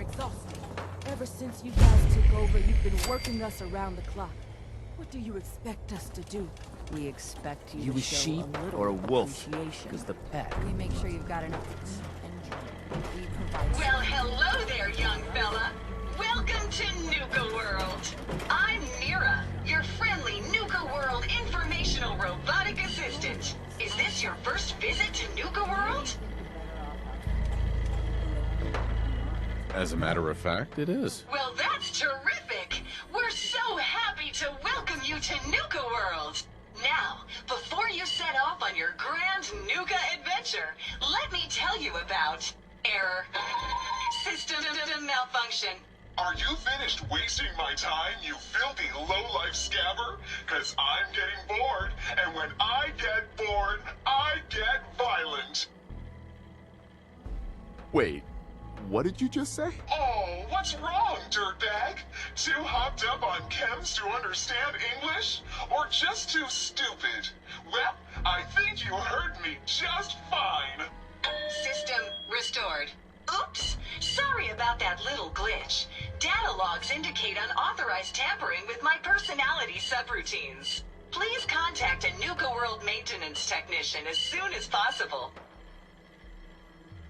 exhausting. Ever since you guys took over, you've been working us around the clock. What do you expect us to do? We expect you You to a show sheep a little or a wolf? appreciation. Because the pet. We make sure you've got enough to eat and drink. We provide... Well, hello there, young fella. Welcome to Nuka World. I'm Mira, your friendly Nuka World informational robotic assistant. Is this your first visit to Nuka World? As a matter of fact, it is. Well, that's terrific. We're so happy to welcome you to Nuka World. Now, before you set off on your grand Nuka adventure, let me tell you about error, system malfunction. Are you finished wasting my time, you filthy low-life scabber? 'Cause I'm getting bored, and when I get bored, I get violent. Wait, what did you just say? Oh, what's wrong, dirtbag? Too hopped up on chems to understand English? Or just too stupid? Well, I think you heard me just fine. System restored. Oops! Sorry about that little glitch. Data logs indicate unauthorized tampering with my personality subroutines. Please contact a Nuka World maintenance technician as soon as possible.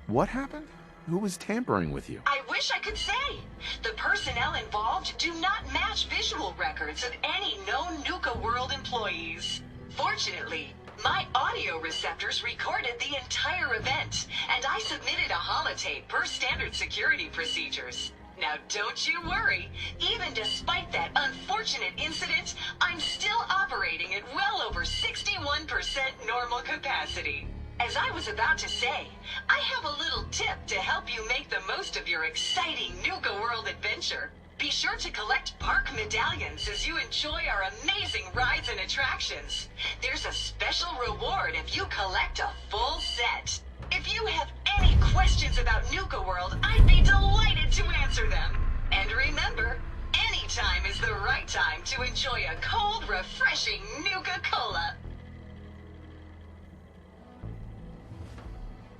What happened? Who was tampering with you? I wish I could say. The personnel involved do not match visual records of any known Nuka World employees. Fortunately, my audio receptors recorded the entire event, and I submitted a holotape per standard security procedures. Now don't you worry, even despite that unfortunate incident, I'm still operating at well over 61% normal capacity. As I was about to say, I have a little tip to help you make the most of your exciting Nuka World adventure. Be sure to collect park medallions as you enjoy our amazing rides and attractions. There's a special reward if you collect a full set. If you have any questions about Nuka World, I'd be delighted to answer them. And remember, any time is the right time to enjoy a cold, refreshing Nuka-Cola.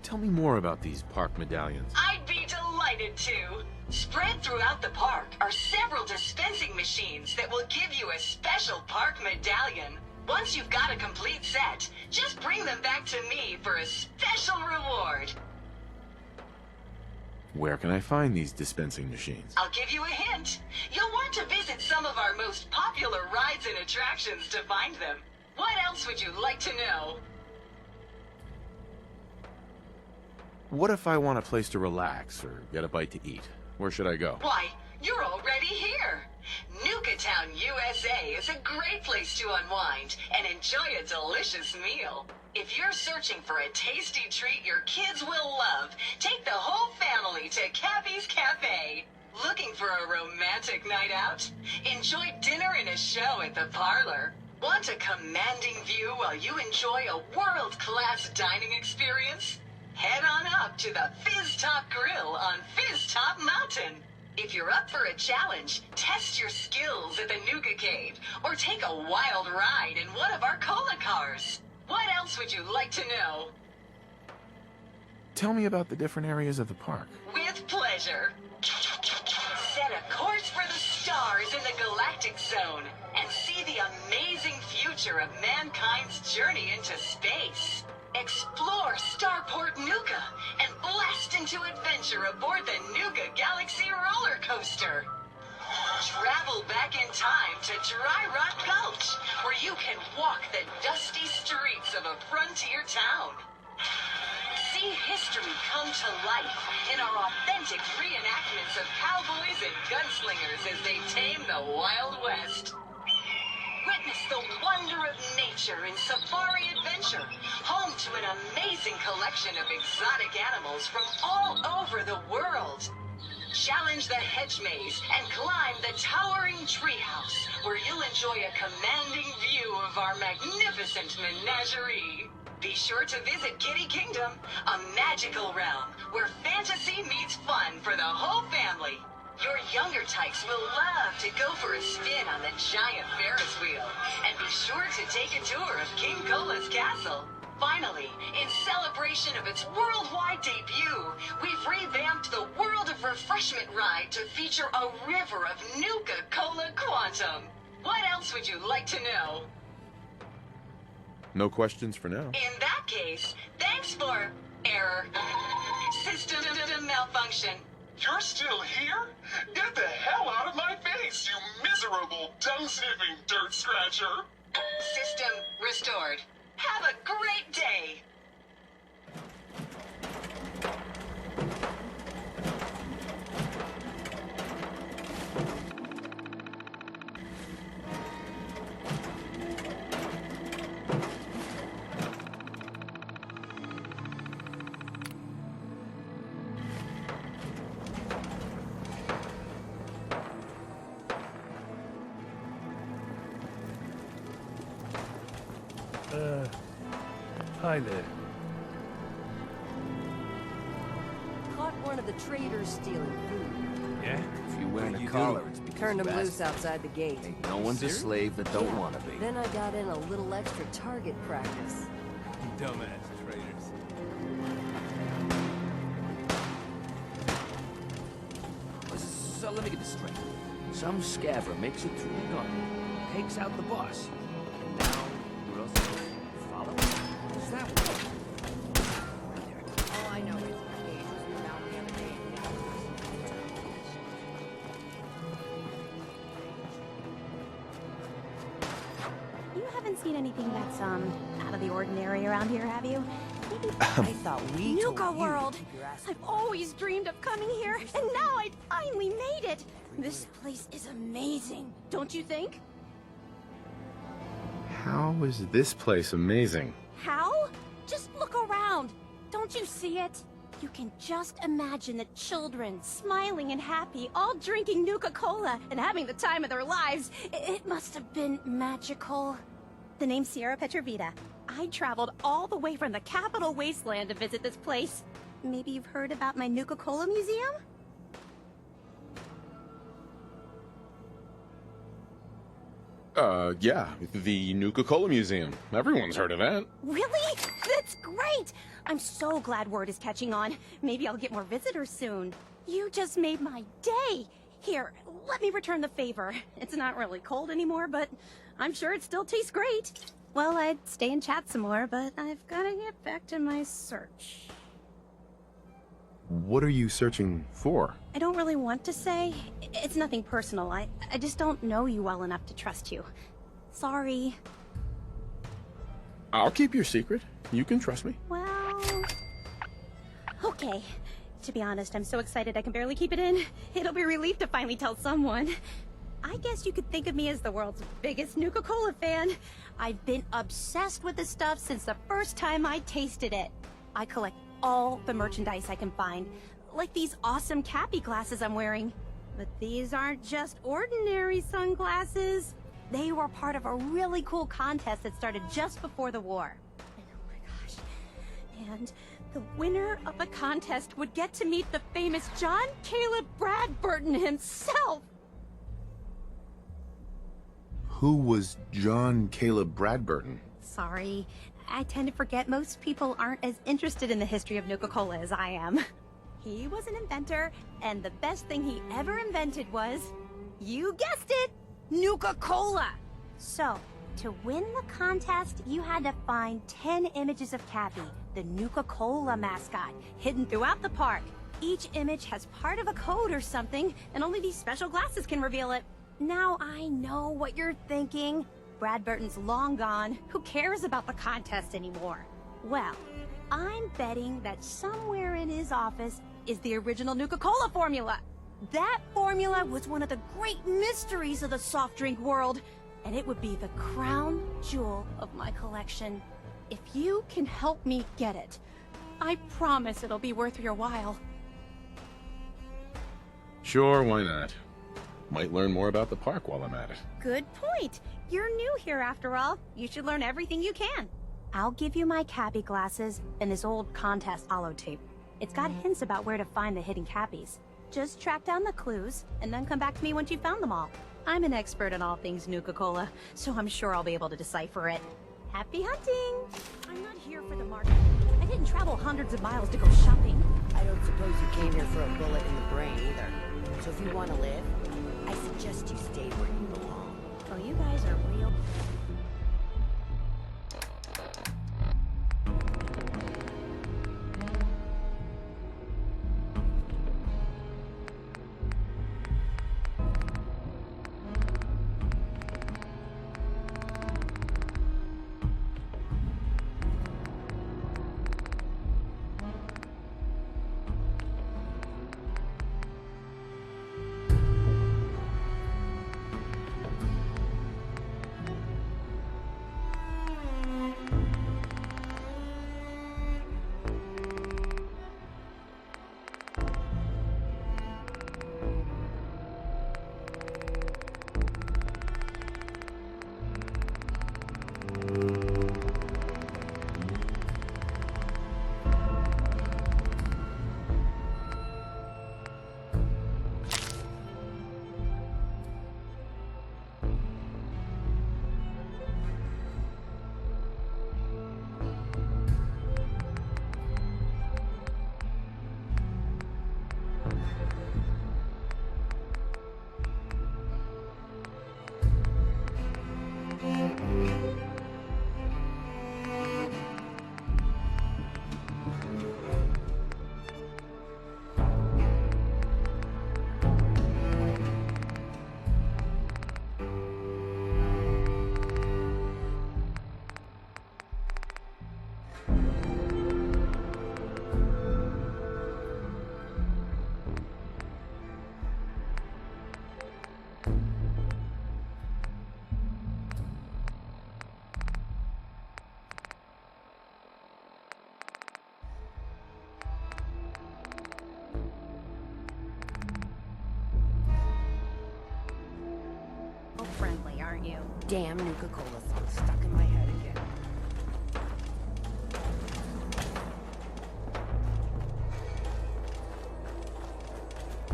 Tell me more about these park medallions. I'd be delighted to. Spread throughout the park are several dispensing machines that will give you a special park medallion. Once you've got a complete set, just bring them back to me for a special reward. Where can I find these dispensing machines? I'll give you a hint. You'll want to visit some of our most popular rides and attractions to find them. What else would you like to know? What if I want a place to relax or get a bite to eat? Where should I go? Why, you're already here. Nuka Town, USA is a great place to unwind and enjoy a delicious meal. If you're searching for a tasty treat your kids will love, take the whole family to Cappy's Cafe. Looking for a romantic night out? Enjoy dinner and a show at the parlor. Want a commanding view while you enjoy a world-class dining experience? Head on up to the Fizz Top Grill on Fizz Top Mountain. If you're up for a challenge, test your skills at the Nuka Cave, or take a wild ride in one of our cola cars. What else would you like to know? Tell me about the different areas of the park. With pleasure. Set a course for the stars in the Galactic Zone and see the amazing future of mankind's journey into space. Explore Starport Nuka and blast into adventure aboard the Nuka Galaxy roller coaster. Travel back in time to Dry Rock Gulch, where you can walk the dusty streets of a frontier town. See history come to life in our authentic reenactments of cowboys and gunslingers as they tame the Wild West. Witness the wonder of nature in Safari Adventure, home to an amazing collection of exotic animals from all over the world. Challenge the hedge maze and climb the towering treehouse, where you'll enjoy a commanding view of our magnificent menagerie. Be sure to visit Kitty Kingdom, a magical realm where fantasy meets fun for the whole family. Your younger types will love to go for a spin on the giant Ferris wheel, and be sure to take a tour of King Cola's castle. Finally, in celebration celebration of its worldwide debut, we've revamped the World of Refreshment ride to feature a river of Nuka Cola Quantum. What else would you like to know? No questions for now. In that case, thanks for error. System malfunction. You're still here? Get the hell out of my face, you miserable, dung-sniffing dirt scratcher! System restored. Have a great day! Hi there. Caught one of the traders stealing food. Yeah? If you're wearing a collar, it's because Turned him you loose asked. outside the gate. Hey, no one's a slave that don't Yeah. want to be. Then I got in a little extra target practice. Dumbass traders. So let me get this straight. Some scavver makes it through the gun, takes out the boss, and now we're all supposed to follow? Is that what? All I know is Gage was found the other day. You haven't seen anything that's, out of the ordinary around here, have you? Maybe I thought we Nuka told you World! to keep your ass- I've always dreamed of coming here, and now I finally made it! This place is amazing, don't you think? How is this place amazing? How? Just look around! Don't you see it? You can just imagine the children, smiling and happy, all drinking Nuka-Cola and having the time of their lives. It must have been magical. The name's Sierra Petrovita. I traveled all the way from the capital wasteland to visit this place. Maybe you've heard about my Nuka-Cola museum? Yeah, the Nuka Cola Museum. Everyone's heard of that. Really? That's great! I'm so glad word is catching on. Maybe I'll get more visitors soon. You just made my day! Here, let me return the favor. It's not really cold anymore, but I'm sure it still tastes great. Well, I'd stay and chat some more, but I've gotta get back to my search. What are you searching for? I don't really want to say. It's nothing personal. I just don't know you well enough to trust you. Sorry. I'll keep your secret. You can trust me. Well... Okay. To be honest, I'm so excited I can barely keep it in. It'll be a relief to finally tell someone. I guess you could think of me as the world's biggest Nuka-Cola fan. I've been obsessed with this stuff since the first time I tasted it. I collect all the merchandise I can find, like these awesome Cappy glasses I'm wearing. But these aren't just ordinary sunglasses. They were part of a really cool contest that started just before the war. And oh my gosh. And the winner of the contest would get to meet the famous John Caleb Bradburton himself. Who was John Caleb Bradburton? Sorry, I tend to forget most people aren't as interested in the history of Nuka-Cola as I am. He was an inventor, and the best thing he ever invented was, you guessed it, Nuka-Cola! So, to win the contest, you had to find 10 images of Cappy, the Nuka-Cola mascot, hidden throughout the park. Each image has part of a code or something, and only these special glasses can reveal it. Now I know what you're thinking. Bradburton's long gone. Who cares about the contest anymore? Well, I'm betting that somewhere in his office is the original Nuka-Cola formula. That formula was one of the great mysteries of the soft drink world, and it would be the crown jewel of my collection. If you can help me get it, I promise it'll be worth your while. Sure, why not? Might learn more about the park while I'm at it. Good point. You're new here after all. You should learn everything you can. I'll give you my Cappy glasses and this old contest holotape. It's got hints about where to find the hidden Cappies. Just track down the clues, and then come back to me once you've found them all. I'm an expert in all things Nuka-Cola, so I'm sure I'll be able to decipher it. Happy hunting! I'm not here for the market. I didn't didn't travel hundreds of miles to go shopping. I don't suppose you came here for a bullet in the brain either. So if you want to live, I suggest you stay where you belong. Oh, you guys are real. Friendly, aren't you? Damn Nuka Cola song stuck in my head again.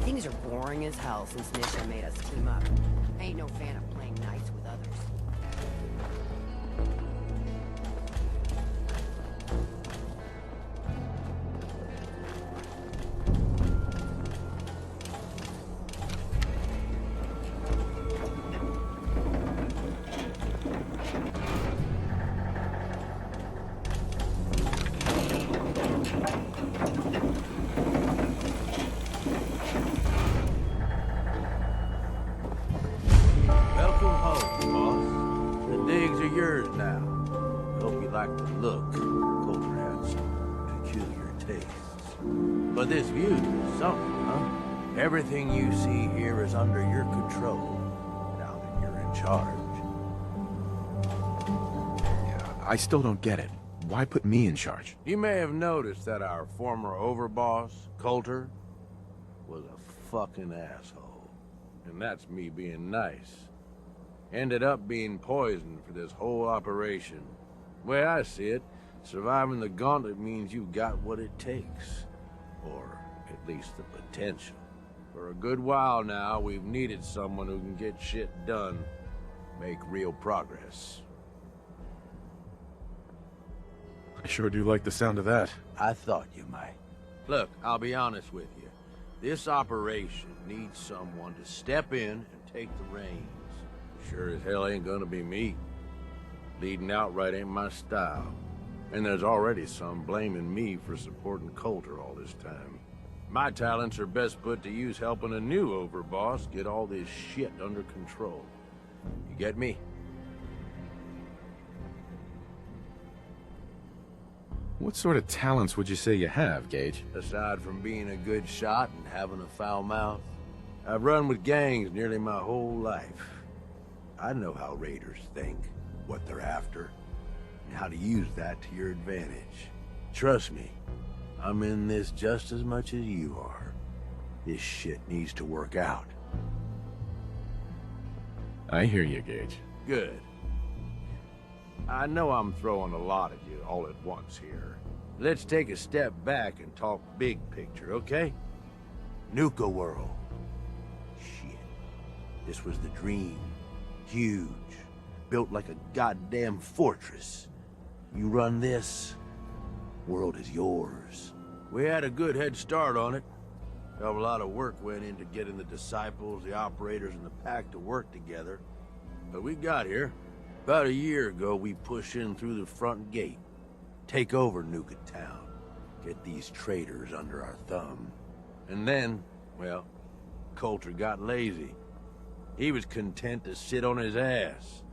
Things are boring as hell since Nisha made us team up. I ain't no fan of playing nice with others. Welcome home, boss. The digs are yours now. Hope you like the look. Colter has some peculiar tastes. But this view is something, huh? Everything you see here is under your control, now that you're in charge. Yeah, I still don't get it. Why put me in charge? You may have noticed that our former overboss, Colter, was a fucking asshole. And that's me being nice. Ended up being poisoned for this whole operation. The way I see it, surviving the gauntlet means you got what it takes. Or at least the potential. For a good while now, we've needed someone who can get shit done, make real progress. I sure do like the sound of that. I thought you might. Look, I'll be honest with you. This operation needs someone to step in and take the reins. Sure as hell ain't gonna be me. Leading outright ain't my style. And there's already some blaming me for supporting Colter all this time. My talents are best put to use helping a new overboss get all this shit under control. You get me? What sort of talents would you say you have, Gage? Aside from being a good shot and having a foul mouth, I've run with gangs nearly my whole life. I know how raiders think, what they're after, and how to use that to your advantage. Trust me, I'm in this just as much as you are. This shit needs to work out. I hear you, Gage. Good. I know I'm throwing a lot at you all at once here. Let's take a step back and talk big picture, okay? Nuka World. Shit. This was the dream. Huge. Built like a goddamn fortress. You run this, World is yours. We had a good head start on it. A lot of work went into getting the disciples, the operators, and the pack to work together. But we got here. About a year ago, we pushed in through the front gate. Take over Nuka Town. Get these traitors under our thumb. And then, well, Colter got lazy. He was content to sit on his ass.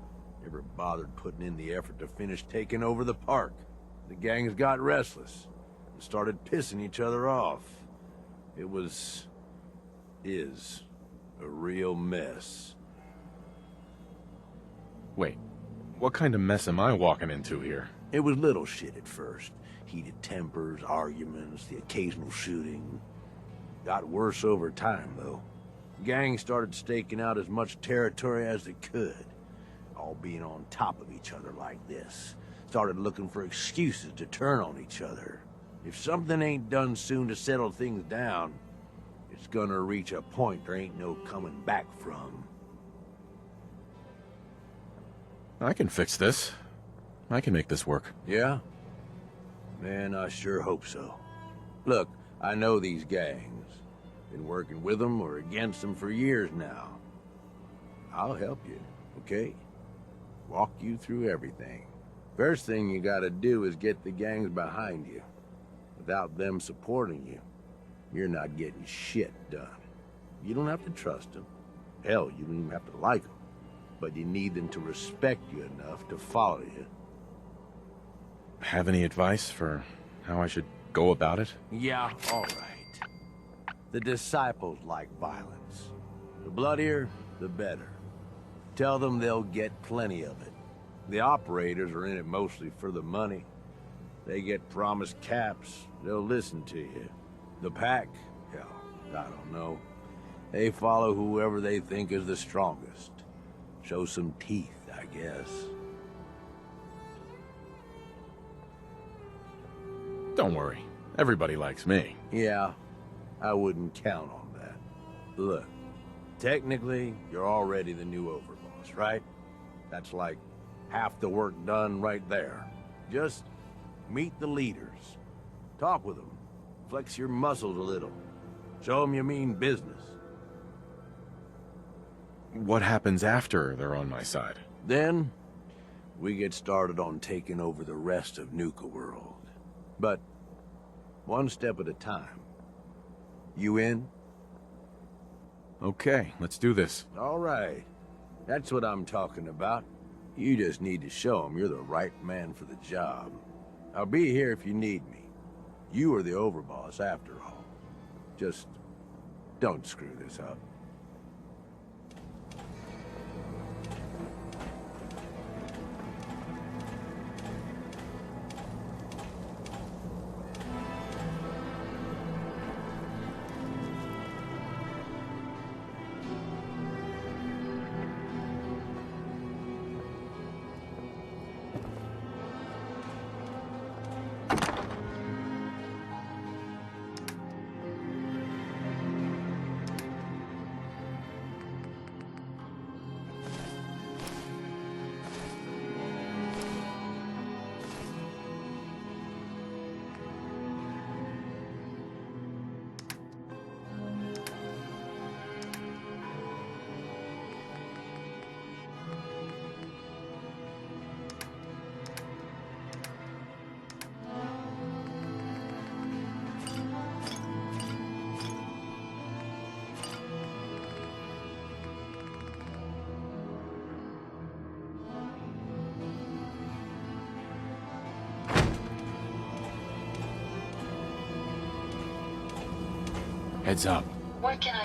Never bothered putting in the effort to finish taking over the park. The gangs got restless and started pissing each other off. It is a real mess. Wait, what kind of mess am I walking into here? It was little shit at first. Heated tempers, arguments, the occasional shooting. Got worse over time, though. Gangs started staking out as much territory as they could. All being on top of each other like this. Started looking for excuses to turn on each other. If something ain't done soon to settle things down, it's gonna reach a point there ain't no coming back from. I can fix this. I can make this work. Yeah? Man, I sure hope so. Look, I know these gangs. Been working with them or against them for years now. I'll help you, okay? Walk you through everything. First thing you gotta do is get the gangs behind you. Without them supporting you, you're not getting shit done. You don't have to trust them. Hell, you don't even have to like them. But you need them to respect you enough to follow you. Have any advice for how I should go about it? Yeah, all right. The disciples like violence. The bloodier, the better. Tell them they'll get plenty of it. The operators are in it mostly for the money. They get promised caps, they'll listen to you. The pack, hell, I don't know. They follow whoever they think is the strongest. Show some teeth, I guess. Don't worry. Everybody likes me. Yeah, I wouldn't count on that. Look, technically, you're already the new Overboss, right? That's like half the work done right there. Just meet the leaders. Talk with them. Flex your muscles a little. Show them you mean business. What happens after they're on my side? Then, we get started on taking over the rest of Nuka World. But, one step at a time. You in? Okay, let's do this. All right. That's what I'm talking about. You just need to show them you're the right man for the job. I'll be here if you need me. You are the Overboss after all. Just don't screw this up. Heads up. What can I...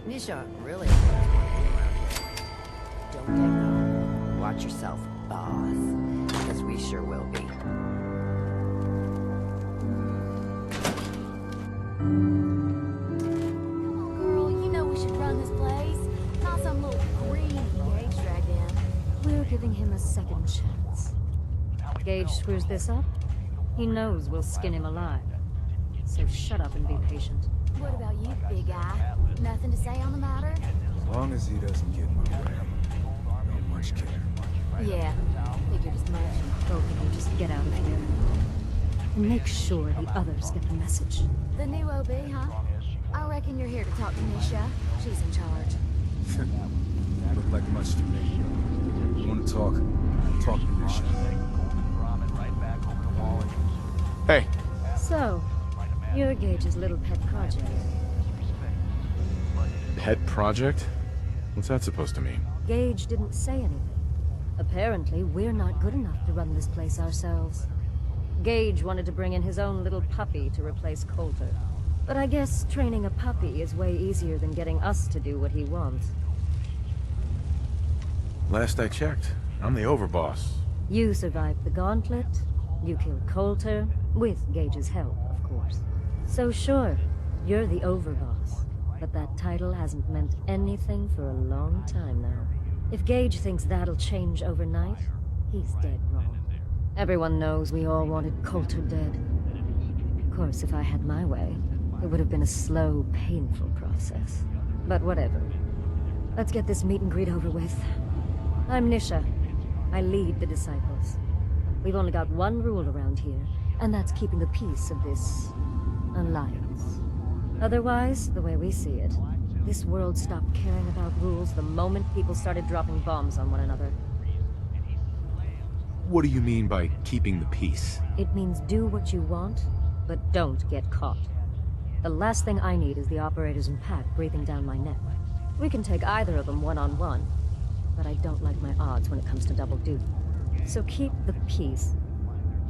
Nisha really wants to around here. Don't get caught. Watch yourself, boss. Because we sure will be. Come on, girl. You know we should run this place. Not some little greedy Gage dragged in. We're giving him a second chance. Gage screws this up, he knows we'll skin him alive. So shut up and be patient. What about you, big guy? Nothing to say on the matter? As long as he doesn't get in my way, not much care. Yeah, figured as much. Both of you just get out of here. And make sure the others get the message. The new OB, huh? I reckon you're here to talk to Nisha. She's in charge. Look like much to me. You want to talk? Talk to Nisha. Hey, So, you're Gage's little pet project. pet project? What's that supposed to mean? Gage didn't say anything. Apparently, we're not good enough to run this place ourselves. Gage wanted to bring in his own little puppy to replace Colter. But I guess training a puppy is way easier than getting us to do what he wants. Last I checked, I'm the Overboss. You survived the gauntlet, you killed Colter, with Gage's help, of course. So sure, you're the Overboss, but that title hasn't meant anything for a long time now. If Gage thinks that'll change overnight, he's dead wrong. Everyone knows we all wanted Colter dead. Of course, if I had my way, it would have been a slow, painful process. But whatever. Let's get this meet and greet over with. I'm Nisha. I lead the Disciples. We've only got one rule around here, and that's keeping the peace of this alliance. Otherwise, the way we see it, this world stopped caring about rules the moment people started dropping bombs on one another. What do you mean by keeping the peace? It means do what you want, but don't get caught. The last thing I need is the operators and Pat breathing down my neck. We can take either of them one-on-one, but I don't like my odds when it comes to double duty. So keep the peace.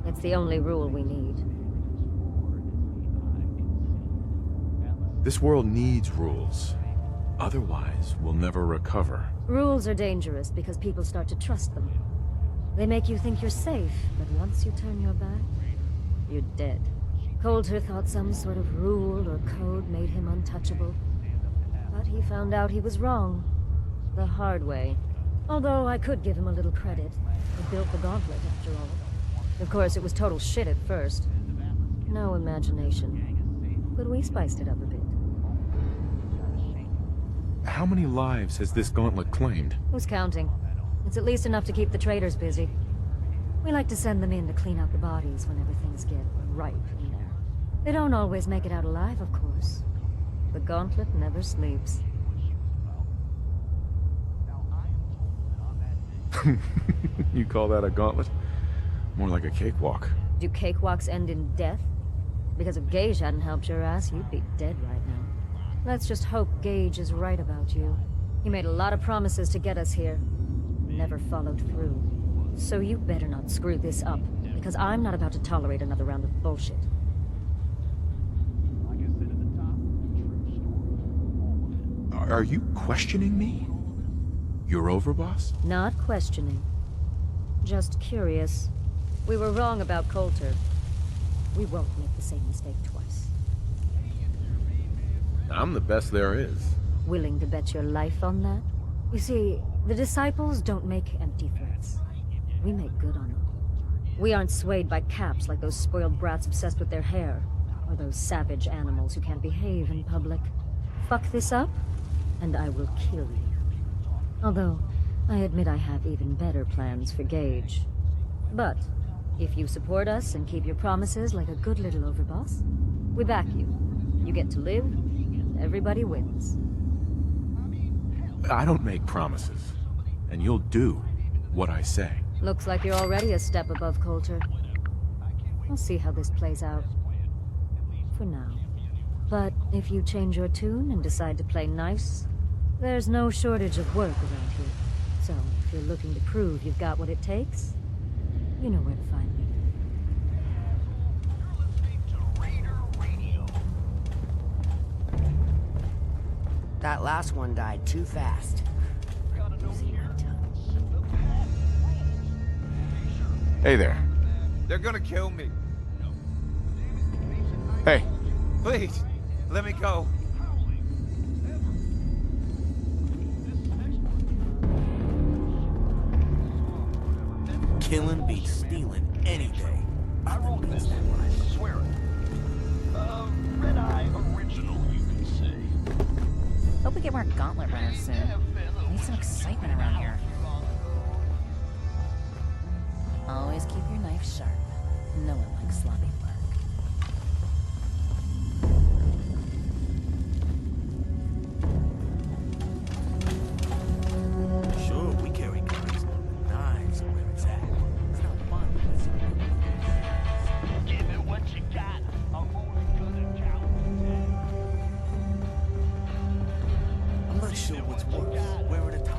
It's the only rule we need. This world needs rules. Otherwise, we'll never recover. Rules are dangerous because people start to trust them. They make you think you're safe, but once you turn your back, you're dead. Colter thought some sort of rule or code made him untouchable. But he found out he was wrong. The hard way. Although I could give him a little credit. He built the gauntlet, after all. Of course, it was total shit at first. No imagination. But we spiced it up a bit. How many lives has this gauntlet claimed? Who's counting? It's at least enough to keep the traders busy. We like to send them in to clean out the bodies whenever things get ripe in there. They don't always make it out alive, of course. The gauntlet never sleeps. You call that a gauntlet? More like a cakewalk. Do cakewalks end in death? Because if Gage hadn't helped your ass, you'd be dead right now. Let's just hope Gage is right about you. He made a lot of promises to get us here. Never followed through. So you better not screw this up, because I'm not about to tolerate another round of bullshit. Are you questioning me? You're Overboss? Not questioning. Just curious. We were wrong about Colter. We won't make the same mistake twice. I'm the best there is. Willing to bet your life on that? You see, the Disciples don't make empty threats. We make good on them. We aren't swayed by caps like those spoiled brats obsessed with their hair, or those savage animals who can't behave in public. Fuck this up, and I will kill you. Although, I admit I have even better plans for Gage. But, if you support us and keep your promises like a good little Overboss, we back you. You get to live, and everybody wins. I don't make promises, and you'll do what I say. Looks like you're already a step above Colter. We'll see how this plays out. For now. But if you change your tune and decide to play nice, there's no shortage of work around here. So, if you're looking to prove you've got what it takes, you know where to find me. That last one died too fast. Losing my touch. Hey there. They're gonna kill me. Hey. Please, let me go. Killing beats stealing any day. I wrote this. I swear it. Red Eye original, you can say. Hope we get more gauntlet runners soon. We need some excitement around here. Always keep your knife sharp. No one likes sloppy work. Sure, we carry guns, knives where it's at. It's not fun. Give it what you got. I'm only gonna count to 10. I'm not sure what's worse. Where at a time?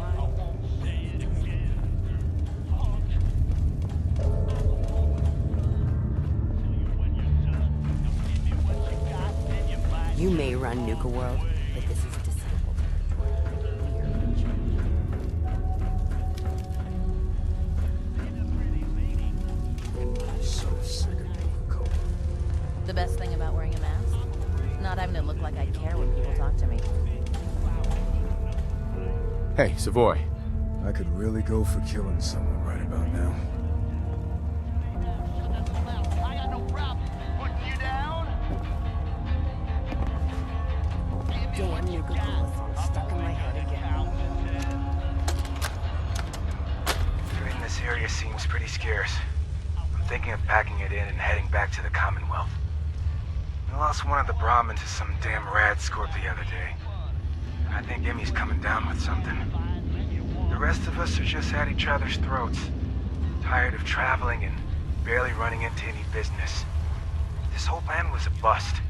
You may run Nuka World, but this is disabled. We're in charge. I'm so sick of being cold. The best thing about wearing a mask? Not having to look like I care when people talk to me. Hey, Savoy. I could really go for killing someone right about now. I got no problem putting you down. Damn Nuka World stuck in my head again. Trade in this area seems pretty scarce. I'm thinking of packing it in and heading back to the Commonwealth. We lost one of the Brahmins to some damn rad scorp the other day. And I think Emmy's coming down with something. The rest of us are just at each other's throats. Tired of traveling and barely running into any business. This whole plan was a bust.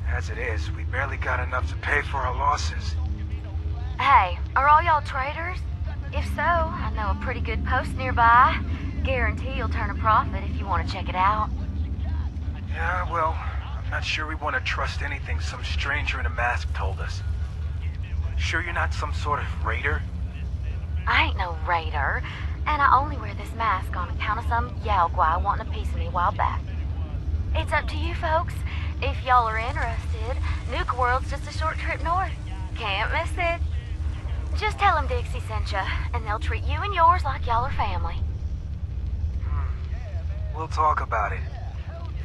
As it is, we barely got enough to pay for our losses. Hey, are all y'all traders? If so, I know a pretty good post nearby. Guarantee you'll turn a profit if you want to check it out. Yeah, well, I'm not sure we want to trust anything some stranger in a mask told us. Sure you're not some sort of raider? I ain't no raider, and I only wear this mask on account of some Yaogwai wanting a piece of me a while back. It's up to you folks. If y'all are interested, Nuka World's just a short trip north. Can't miss it. Just tell them Dixie sent ya, and they'll treat you and yours like y'all are family. We'll talk about it.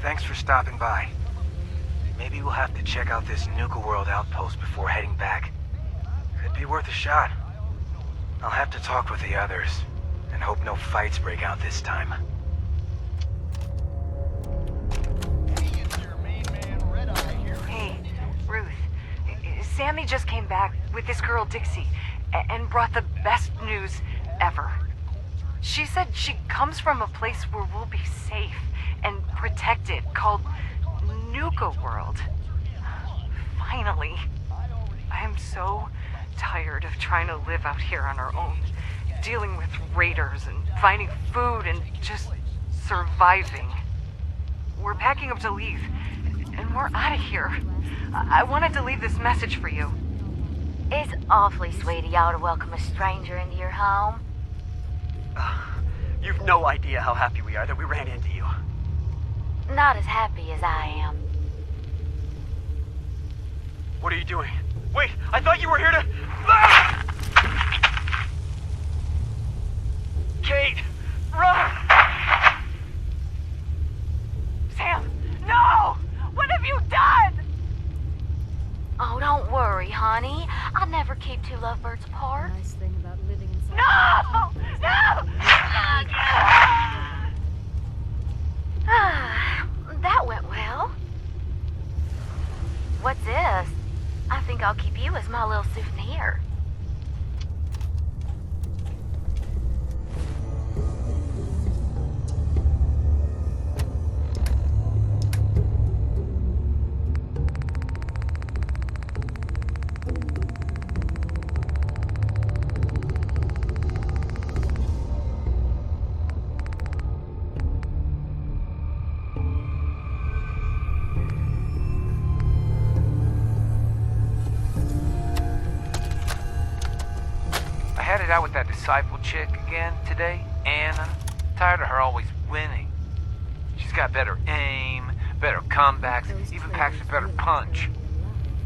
Thanks for stopping by. Maybe we'll have to check out this Nuka World outpost before heading back. Could be worth a shot. I'll have to talk with the others, and hope no fights break out this time. Hey, Ruth. Sammy just came back with this girl Dixie and brought the best news ever. She said she comes from a place where we'll be safe and protected, called Nuka World. Finally. I am so tired of trying to live out here on our own, dealing with raiders and finding food and just surviving. We're packing up to leave, and we're out of here. I wanted to leave this message for you. It's awfully sweet of y'all to welcome a stranger into your home. You've no idea how happy we are that we ran into you. Not as happy as I am. What are you doing? Wait, I thought you were here to... Ah! Kate! Run! Sam! No! What have you done? Oh, don't worry, honey. I never keep two lovebirds apart. Nice thing about living inside. No! No! That went well. What's this? I think I'll keep you as my little souvenir. out with that disciple chick again today, Anna. Tired of her always winning. She's got better aim, better comebacks, even packs a better punch.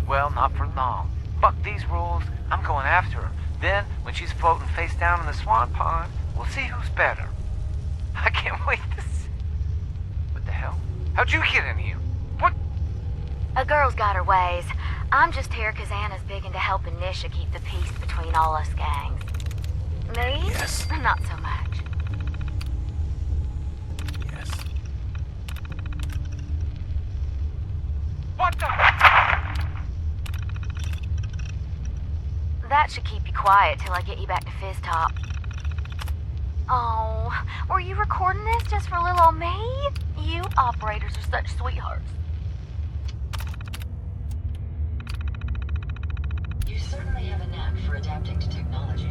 Well, not for long. Fuck these rules, I'm going after her. Then, when she's floating face down in the swan pond, we'll see who's better. I can't wait to see. What the hell? How'd you get in here? What? A girl's got her ways. I'm just here because Anna's big into helping Nisha keep the peace between all us gangs. Me? Yes. Not so much. Yes. What the? That should keep you quiet till I get you back to Fizz Top. Oh, were you recording this just for little old me? You operators are such sweethearts. You certainly have a knack for adapting to technology.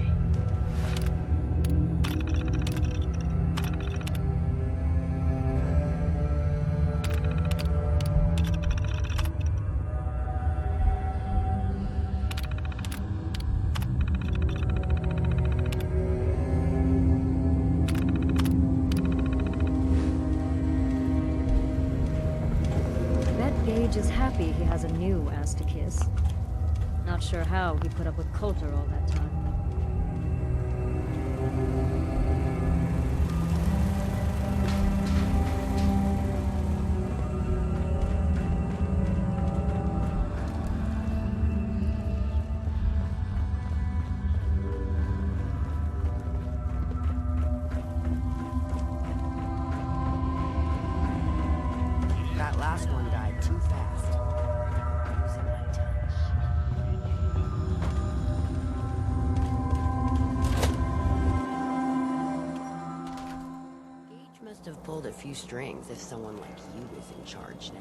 Gage is happy he has a new ass to kiss. Not sure how he put up with Colter all that time. That last one died too fast. Losing my touch. Gage must have pulled a few strings if someone like you is in charge now.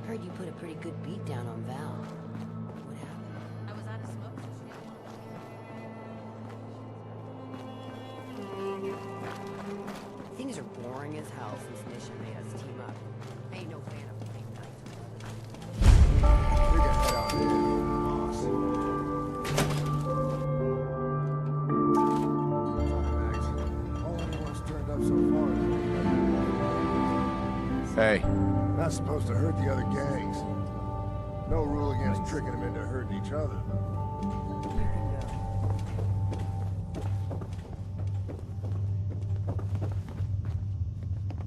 Heard you put a pretty good beat down on Val. What happened? I was out of smoke. Things are boring as hell since Nisha made us team up. I ain't no fan of playing nice. We got head out there, boss. Max, all anyone's turned up so far is Hey. not supposed to hurt the other gangs. No rule against tricking them into hurting each other.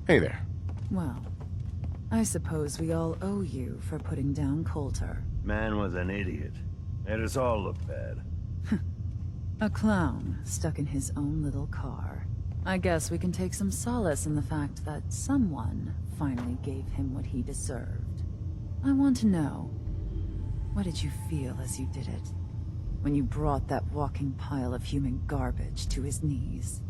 Hey there. Well, I suppose we all owe you for putting down Colter. Man was an idiot. Made us all look bad. A clown stuck in his own little car. I guess we can take some solace in the fact that someone finally gave him what he deserved. I want to know, what did you feel as you did it? When you brought that walking pile of human garbage to his knees?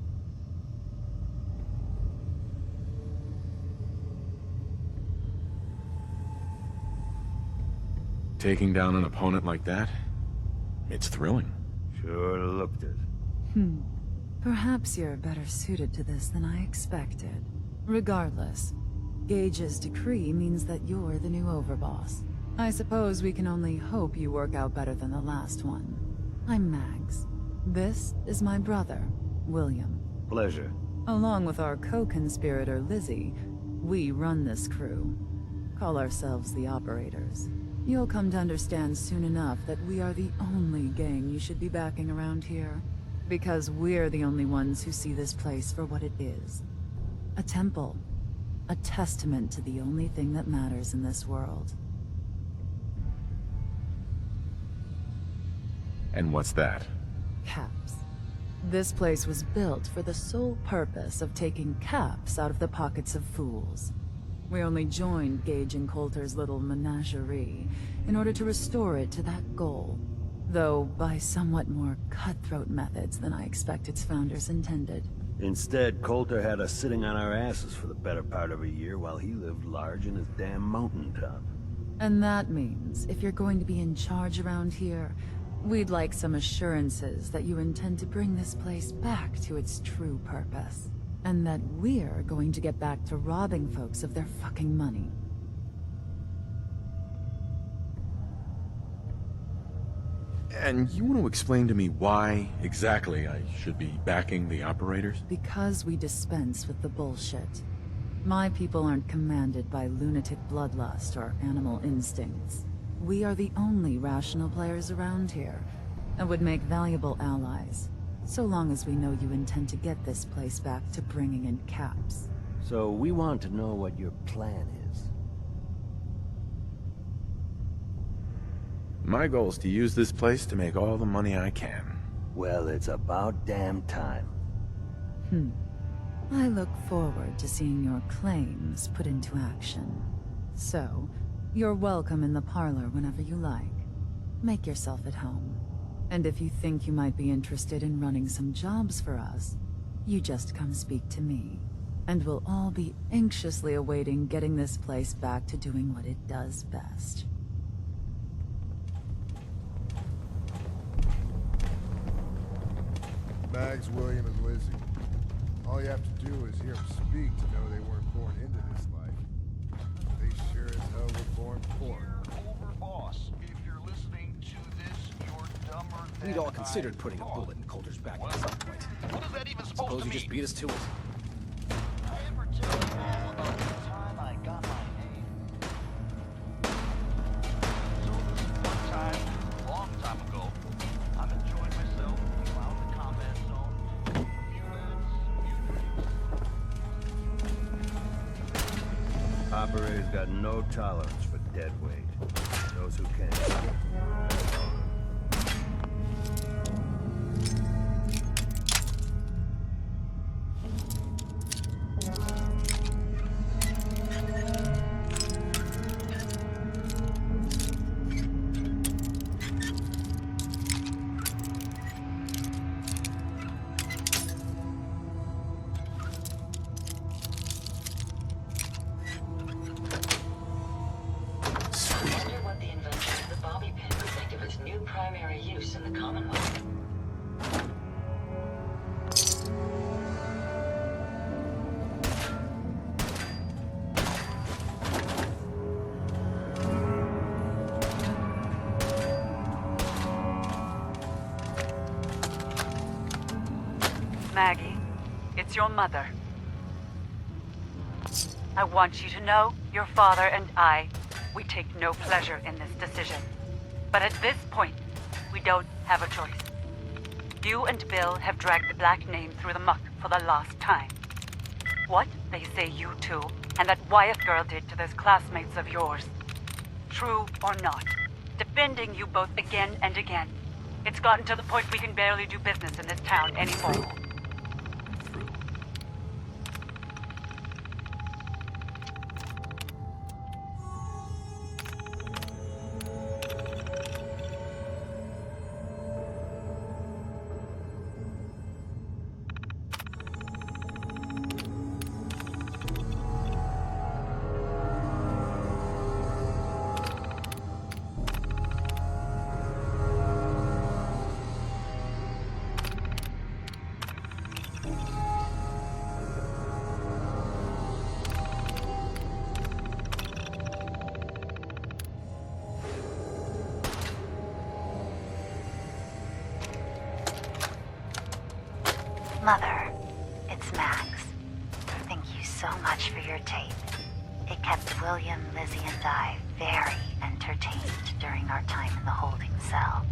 Taking down an opponent like that? It's thrilling. Sure looked it. Perhaps you're better suited to this than I expected. Regardless, Gage's decree means that you're the new Overboss. I suppose we can only hope you work out better than the last one. I'm Mags. This is my brother, William. Pleasure. Along with our co-conspirator, Lizzie, we run this crew. Call ourselves the Operators. You'll come to understand soon enough that we are the only gang you should be backing around here. Because we're the only ones who see this place for what it is. A temple. A testament to the only thing that matters in this world. And what's that? Caps. This place was built for the sole purpose of taking caps out of the pockets of fools. We only joined Gage and Colter's little menagerie in order to restore it to that goal, though by somewhat more cutthroat methods than I expect its founders intended. Instead, Colter had us sitting on our asses for the better part of a year while he lived large in his damn mountaintop. And that means, if you're going to be in charge around here, We'd like some assurances that you intend to bring this place back to its true purpose. And that we're going to get back to robbing folks of their fucking money. And you want to explain to me why exactly I should be backing the operators? Because we dispense with the bullshit. My people aren't commanded by lunatic bloodlust or animal instincts. We are the only rational players around here, and would make valuable allies, so long as we know you intend to get this place back to bringing in caps. So we want to know what your plan is. My goal is to use this place to make all the money I can. Well, it's about damn time. I look forward to seeing your claims put into action. So, you're welcome in the parlor whenever you like. Make yourself at home. And if you think you might be interested in running some jobs for us, you just come speak to me. And we'll all be anxiously awaiting getting this place back to doing what it does best. Mags, William, and Lizzie. All you have to do is hear them speak to know they weren't born into this life. They sure as hell were born poor. Overboss, if you're listening to this, you're dumber than We'd all considered putting a bullet in Colter's back at some point. What is that even supposed Suppose to you mean? just beat us to it. I ever tell you all about the time I got my name? So this one time, long time ago, I'm enjoying myself around the combat zone. A few lads, a few drinks. Operators got no tolerance for dead weight. Those who can't. Primary use in the Commonwealth. Maggie, it's your mother. I want you to know your father and we take no pleasure in this decision. But at this point, we don't have a choice. You and Bill have dragged the black name through the muck for the last time. What they say you two and that Wyeth girl did to those classmates of yours, true or not, defending you both again and again. It's gotten to the point we can barely do business in this town anymore. Mother, it's Max. Thank you so much for your tape. It kept William, Lizzie, and I very entertained during our time in the holding cell.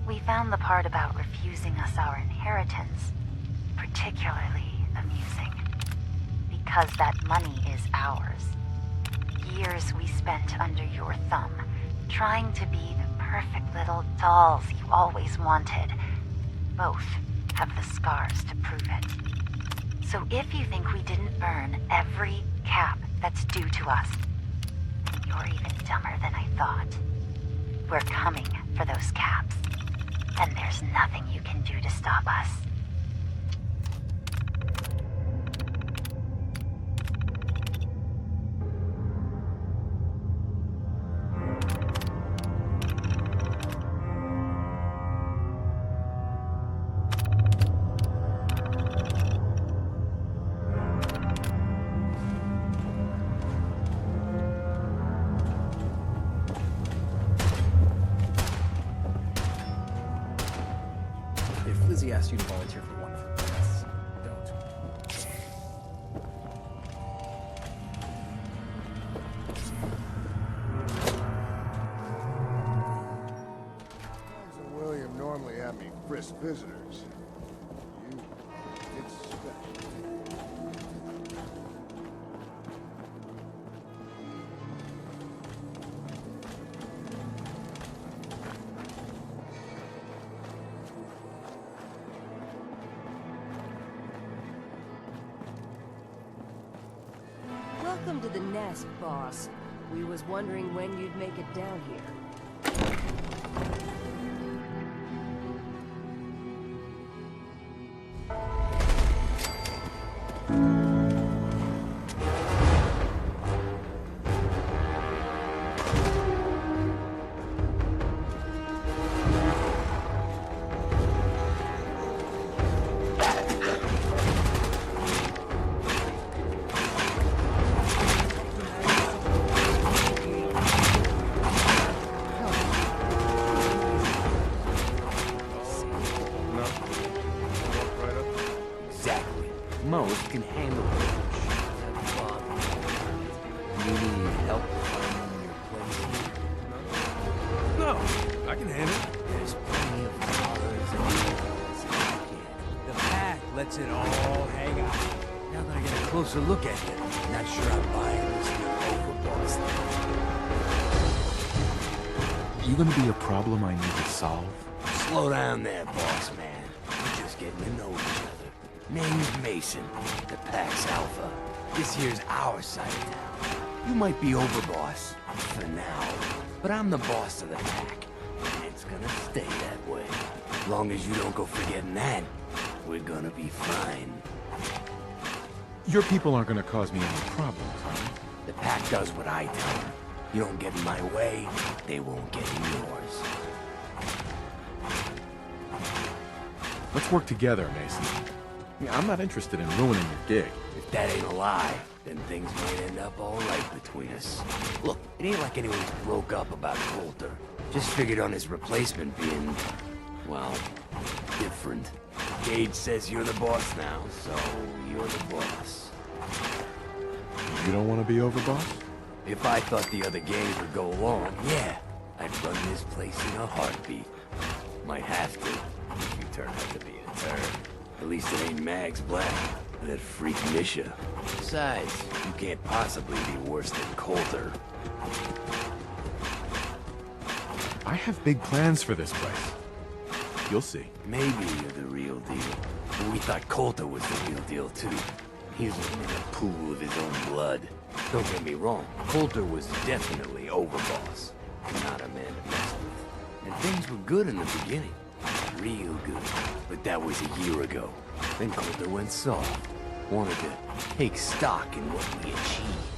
We found the part about refusing us our inheritance particularly amusing. Because that money is ours. Years we spent under your thumb, trying to be the perfect little dolls you always wanted. Both have the scars to prove it. So if you think we didn't earn every cap that's due to us, then you're even dumber than I thought. We're coming for those caps, and there's nothing you can do to stop us. asked you to volunteer for one of her deaths. Don't. Hans and William normally have me frisk visitors. It's special. Welcome to the nest, boss. We was wondering when you'd make it down here. Most can handle it. You need help finding your place here? No, I can handle it. There's plenty of dollars and bills in the kid. The pack lets it all hang out. Now that I get a closer look at it, not sure I'm buying this new Overboss thing. You gonna be a problem I need to solve? Slow down there, boss man. We're just getting to know each other. Name's Mason, the pack's alpha. This here's our side of town. You might be Overboss, for now, but I'm the boss of the pack, and it's gonna stay that way. As long as you don't go forgetting that, we're gonna be fine. Your people aren't gonna cause me any problems, are they? The pack does what I tell them. You don't get in my way, they won't get in yours. Let's work together, Mason. Yeah, I'm not interested in ruining your gig. If that ain't a lie, then things might end up all right between us. Look, it ain't like anyone's broke up about Colter. Just figured on his replacement being, well, different. Gage says you're the boss now, so you're the boss. You don't want to be Overboss? If I thought the other gangs would go along, yeah, I'd run this place in a heartbeat. Might have to, if you turn out to be a turd. At least it ain't Mags Black, that freak Misha. Besides, you can't possibly be worse than Colter. I have big plans for this place. You'll see. Maybe you're the real deal. But we thought Colter was the real deal, too. He's living in a pool of his own blood. Don't get me wrong, Colter was definitely Overboss. Not a man to mess with. And things were good in the beginning. Real good. But that was a year ago. Then Colter went soft. Wanted to take stock in what we achieved.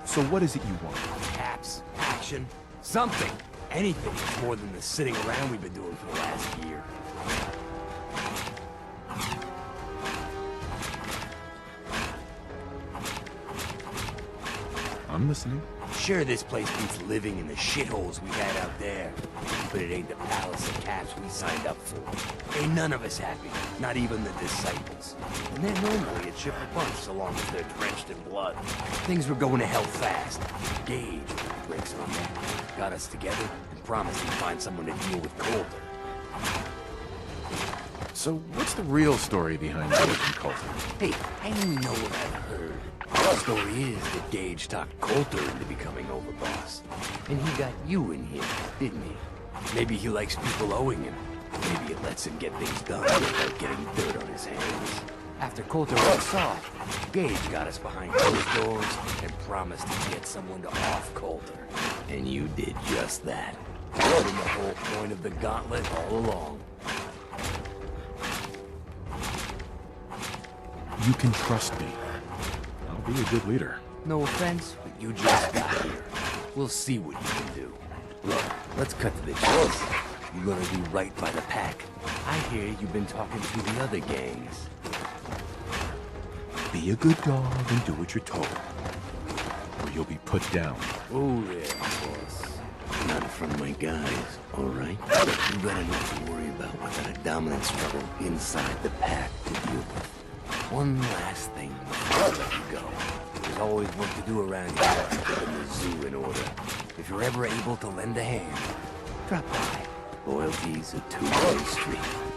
So what is it you want? Caps, action, something. Anything that's more than the sitting around we've been doing for the last year. I'm listening. Sure, this place beats living in the shitholes we had out there. But it ain't the palace of caps we signed up for. Ain't none of us happy, not even the disciples. And they're normally a chipper bunch so long as they're drenched in blood. Things were going to hell fast. Gage, breaks on that, got us together and promised he'd find someone to deal with Colter. So what's the real story behind Gage and Colter? Hey, I only know what I've heard. The story is that Gage talked Colter into becoming Overboss. And he got you in here, didn't he? Maybe he likes people owing him. Maybe it lets him get things done without getting dirt on his hands. After Colter went soft, Gage got us behind closed doors and promised to get someone to off Colter. And you did just that. That's been the whole point of the gauntlet all along. You can trust me. I'll be a good leader. No offense, but you just got here. We'll see what you can do. Look, let's cut to the chase. You're gonna do right by the pack. I hear you've been talking to the other gangs. Be a good dog and do what you're told, or you'll be put down. Oh, yeah, boss. None from my guys. All right, you got enough to worry about without a dominant struggle inside the pack to deal with. One last thing before I let you go. There's always work to do around here, keeping the zoo in order. If you're ever able to lend a hand, drop by. Loyalty's a two-way street.